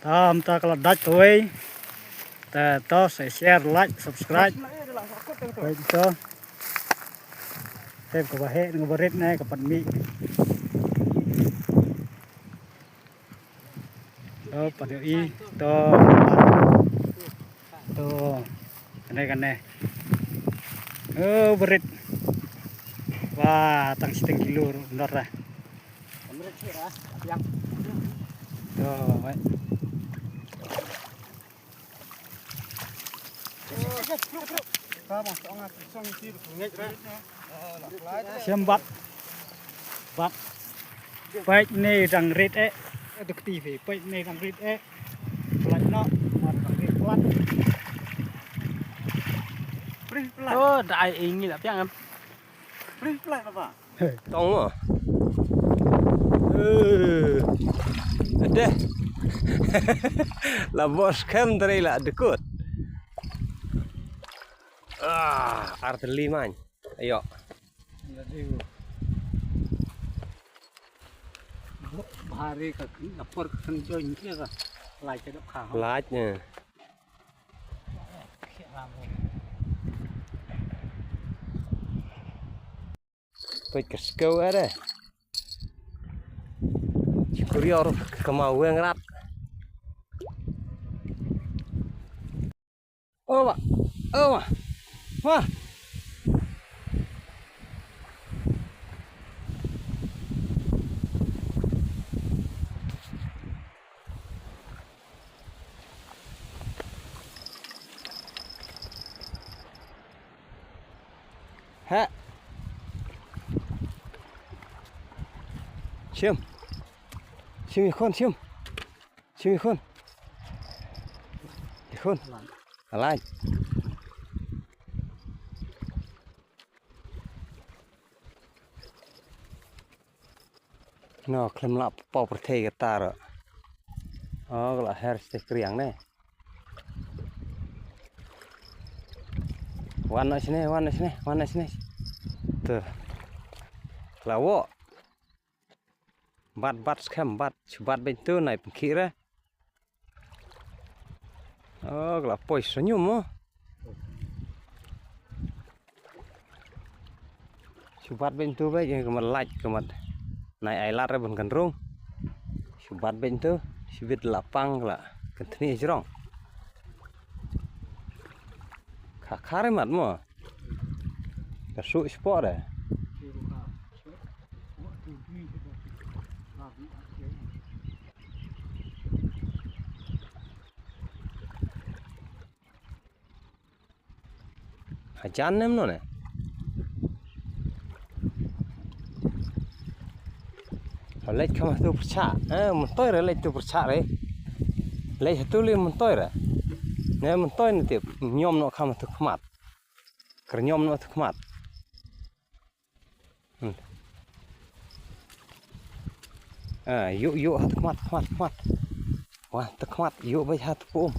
ta kalau dak kawei ta to share like subscribe vậy cho thêm cái hệ ng beret này cái phần mì to phần y to cái này beret wah tang setengah kilo benar lah tuh vậy xem bắt baik nih rang red ada TV baik nih rang red pelat no pelat oh đại ini là piang pelat apa tông à ada là bos kem dari lah dekut artylli man ayo hari ke dapur kerja ini ke lai ke dap khang lai nha phải cái skill ở đây chỉ có điều cái màu quen rát mà hoa ha chiêm con chiêm con lại nó khlem lap pau perthei cái ta rồi là hair stick riang này warna sini tuh lawo bat scam bat bentu naik kira là poi senyum bat bentu baik yang kemat like kemat naik ailat rebon kendrung bat bentu sibit lapang lah kentini jerong kakare mat mo kasuk sport deh hajan nem no ne lek kamu tu percak mentoi re lek tu percak re lek tu li mentoi re ne mentoi ni tiap nyom no kamu tu kemat kernyom no tu kemat yuk hat kemat wah tu kemat yuk baik hat pum